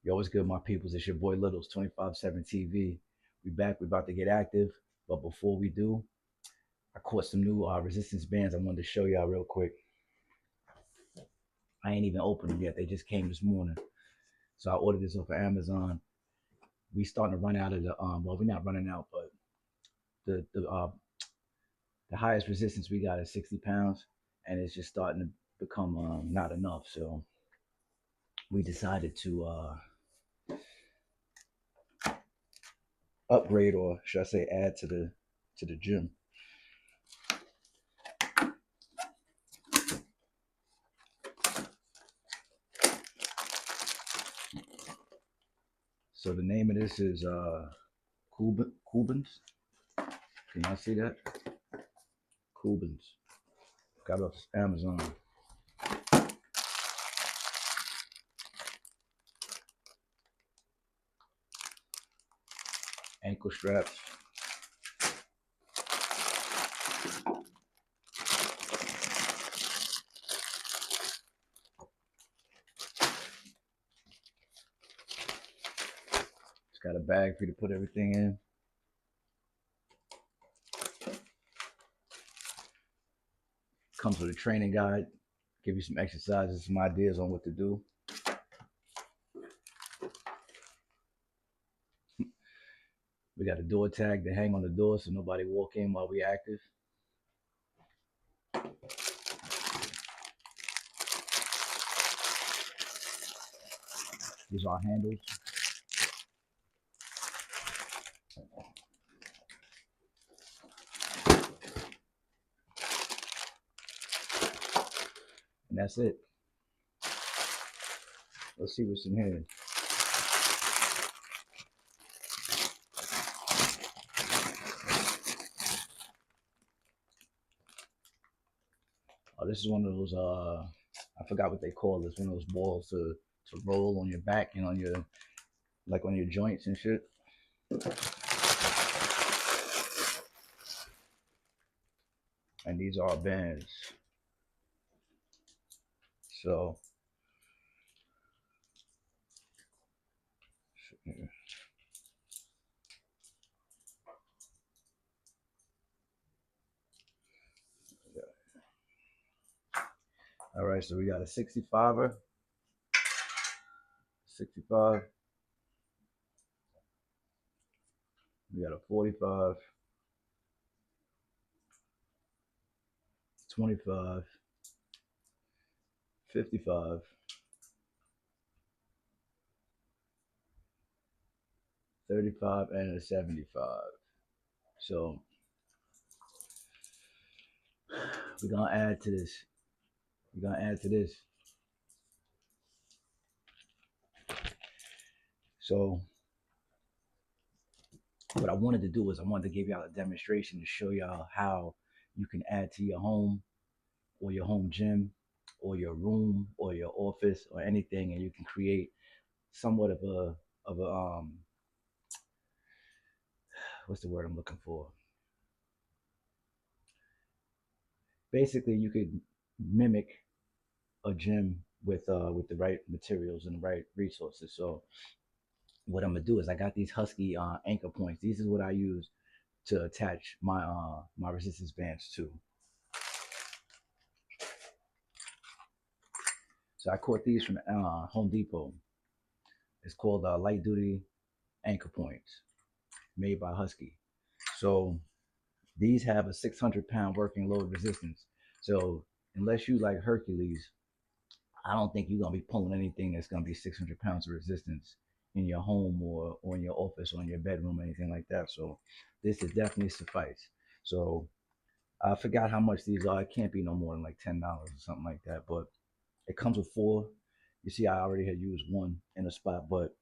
Yo, what's good, my peoples? It's your boy Littles, 25/7 TV. We back. We about to get active. But before we do, I caught some new resistance bands I wanted to show y'all real quick. I ain't even opened them yet. They just came this morning. So I ordered this off of Amazon. We starting to run out of the well, we're not running out, but the highest resistance we got is 60 pounds, and it's just starting to become not enough. So we decided to upgrade, or should I say add to the gym. So the name of this is Cubans. Can y'all see that? Cubans. Got off Amazon. Ankle straps. It's got a bag for you to put everything in. Comes with a training guide. Give you some exercises, some ideas on what to do. We got a door tag to hang on the door so nobody walk in while we active. These are our handles. And that's it. Let's see what's in here. Oh, this is one of those I forgot what they call this, one of those balls to roll on your back and on your like on your joints and shit. And these are bands. So all right, so we got a 65er, 65. We got a 45, 25, 55, 35, and a 75. So we're gonna add to this. We're gonna add to this. So what I wanted to do is I wanted to give y'all a demonstration to show y'all how you can add to your home or your home gym or your room or your office or anything, and you can create somewhat of a what's the word I'm looking for? Basically, you could mimic a gym with the right materials and the right resources. So what I'm gonna do is I got these Husky anchor points. These is what I use to attach my resistance bands to. So I caught these from Home Depot. It's called light duty anchor points, made by Husky. So these have a 600-pound working load resistance. So unless you like Hercules, I don't think you're gonna be pulling anything that's gonna be 600 pounds of resistance in your home or in your office or in your bedroom or anything like that. So this is definitely suffice. So I forgot how much these are. It can't be no more than like $10 or something like that. But it comes with four. You see, I already had used one in a spot, but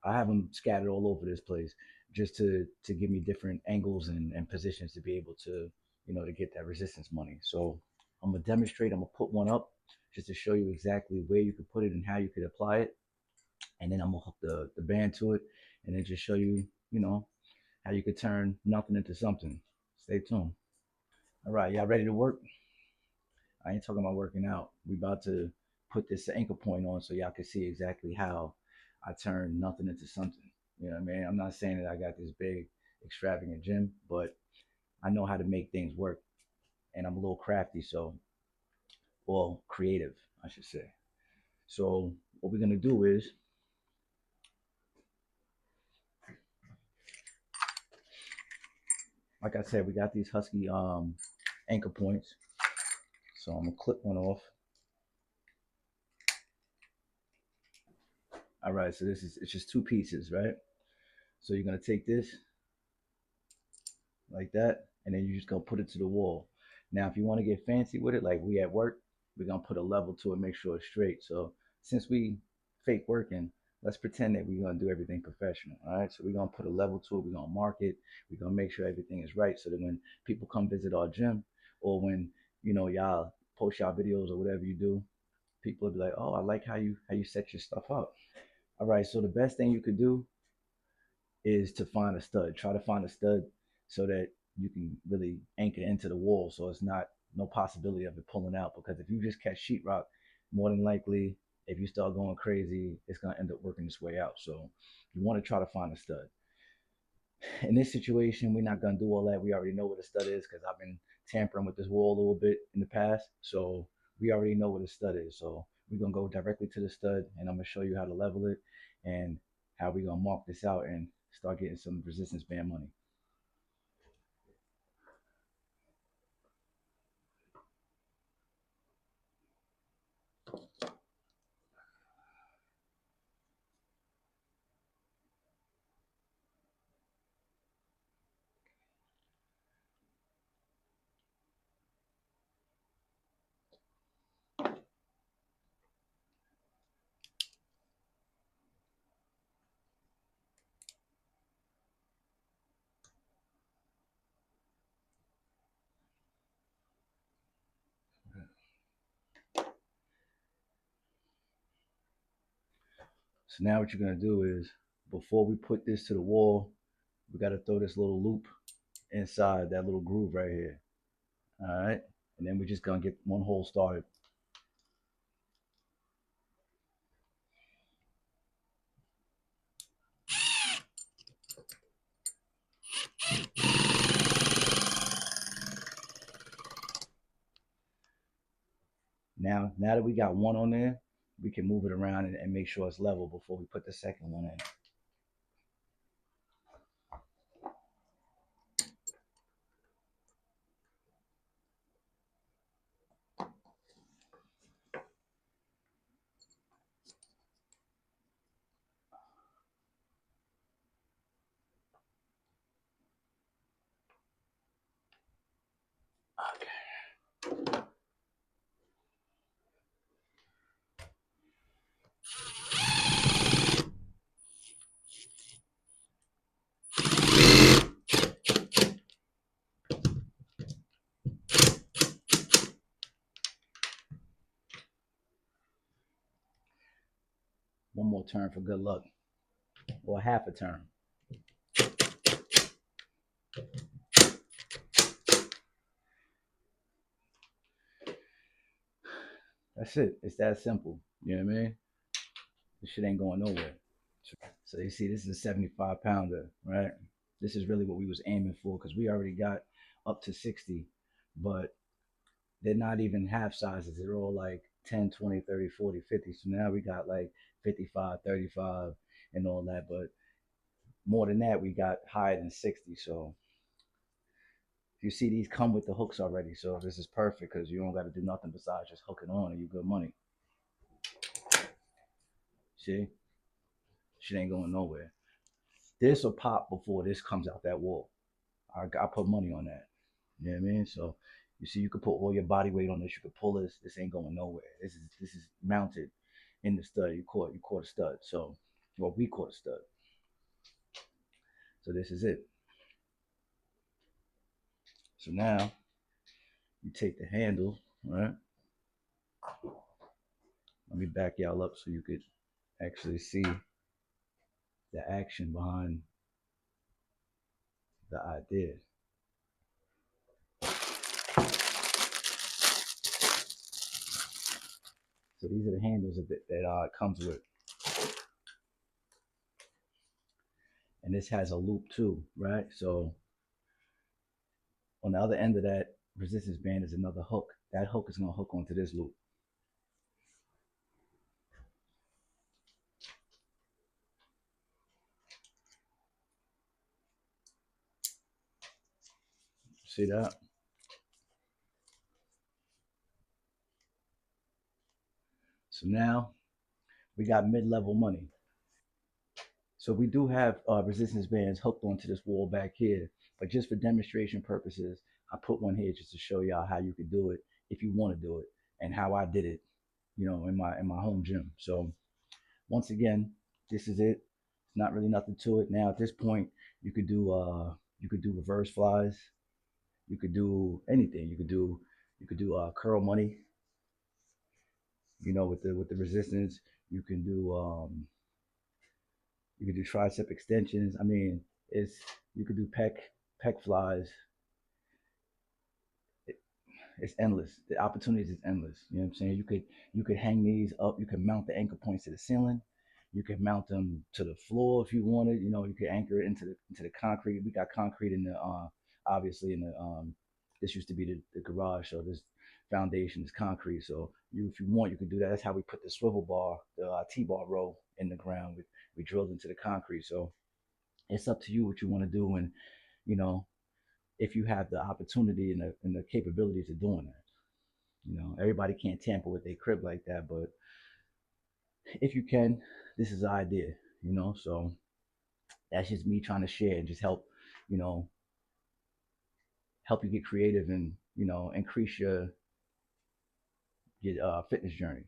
I have them scattered all over this place just to give me different angles and positions to be able to to get that resistance money. So I'm gonna demonstrate. I'm gonna put one up just to show you exactly where you could put it and how you could apply it, and then I'm gonna hook the band to it, and then just show you how you could turn nothing into something. Stay tuned. All right, y'all ready to work? I ain't talking about working out. We about to put this anchor point on so y'all can see exactly how I turn nothing into something. You know what I mean? I'm not saying that I got this big, extravagant gym, but I know how to make things work, and I'm a little crafty, so well, creative, I should say. So what we're gonna do is, like I said, we got these Husky anchor points. So I'm gonna clip one off. All right, so this is it's just two pieces, right? So you're gonna take this like that, and then you're just gonna put it to the wall. Now, if you want to get fancy with it, like we at work, we're gonna put a level to it, make sure it's straight. So since we fake working, let's pretend that we're gonna do everything professional. All right, so we're gonna put a level to it. We're gonna mark it. We're gonna make sure everything is right, so that when people come visit our gym, or when y'all post y'all videos or whatever you do, people will be like, "Oh, I like how you set your stuff up." All right, so the best thing you could do is to find a stud. Try to find a stud so that you can really anchor into the wall, so it's not no possibility of it pulling out. Because if you just catch sheetrock, more than likely, if you start going crazy, it's gonna end up working its way out. So you want to try to find a stud. In this situation, we're not gonna do all that. We already know what a stud is because I've been tampering with this wall a little bit in the past. So we already know what a stud is. So we're gonna go directly to the stud, and I'm gonna show you how to level it and how we're gonna mark this out and start getting some resistance band money. So now what you're gonna do is, before we put this to the wall, we gotta throw this little loop inside that little groove right here. All right, and then we're just gonna get one hole started. Now that we got one on there, we can move it around and make sure it's level before we put the second one in. One more turn for good luck, or half a turn. That's it. It's that simple. You know what I mean? This shit ain't going nowhere. So you see, this is a 75 pounder, right? This is really what we was aiming for because we already got up to 60, but they're not even half sizes. They're all like 10, 20, 30, 40, 50. So now we got like 55, 35 and all that. But more than that, we got higher than 60. So you see, these come with the hooks already. So this is perfect because you don't got to do nothing besides just hook it on and you good money. See? Shit ain't going nowhere. This will pop before this comes out that wall. I put money on that. You know what I mean? So you see, you could put all your body weight on this. You could pull this. This ain't going nowhere. This is mounted in the stud. You caught a stud. So, well, we caught a stud. So this is it. So now you take the handle, right? Let me back y'all up so you could actually see the action behind the idea. So these are the handles that it comes with. and this has a loop too, right? So on the other end of that resistance band is another hook. That hook is going to hook onto this loop. See that? So now we got mid-level money. So we do have resistance bands hooked onto this wall back here, but just for demonstration purposes, I put one here just to show y'all how you could do it if you want to do it, and how I did it, in my home gym. So once again, this is it. It's not really nothing to it. Now at this point, you could do reverse flies. You could do anything. You could do curl money. With the resistance. You can do tricep extensions. I mean, it's you could do pec flies. It, it's endless. The opportunities is endless. You know what I'm saying? You could hang these up. You could mount the anchor points to the ceiling. You could mount them to the floor if you wanted. You could anchor it into the concrete. We got concrete in the obviously in the this used to be the garage, so this foundation is concrete. So if you want, you can do that. That's how we put the swivel bar, the T-bar row in the ground. We drilled into the concrete. So it's up to you what you want to do, and you know if you have the opportunity and the capabilities of doing that. Everybody can't tamper with their crib like that, but if you can, this is the idea. So that's just me trying to share and just you know, help you get creative and increase your fitness journey.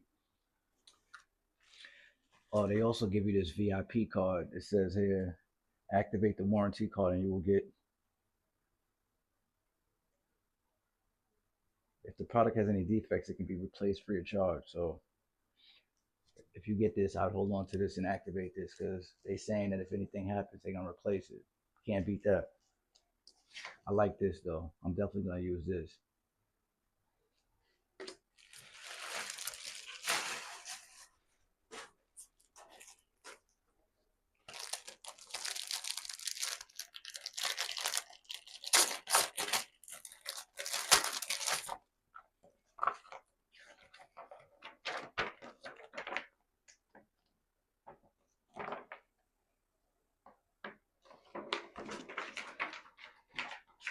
Oh, they also give you this VIP card. It says here, activate the warranty card, and you will get, if the product has any defects, it can be replaced free of charge. So if you get this, I'd hold on to this and activate this because they saying that if anything happens, they're gonna replace it. Can't beat that. I like this though. I'm definitely gonna use this.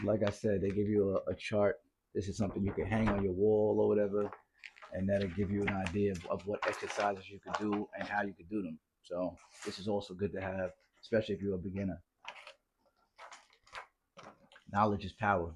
Like I said, they give you a chart. This is something you can hang on your wall or whatever, and that'll give you an idea of what exercises you could do and how you could do them. So this is also good to have, especially if you're a beginner. Knowledge is power.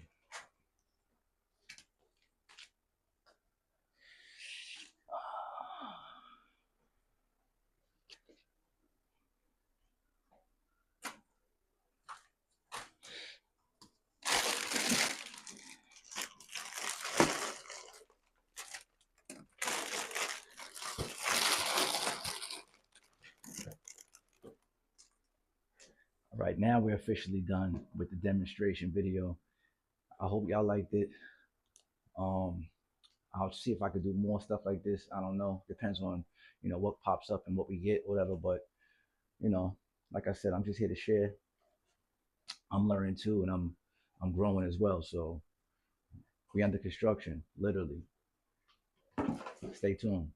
All right, now we're officially done with the demonstration video. I hope y'all liked it. Um, I'll see if I could do more stuff like this. I don't know. Depends on what pops up and what we get, whatever. But you know, like I said, I'm just here to share. I'm learning too, and I'm growing as well. So we under construction, literally. Stay tuned.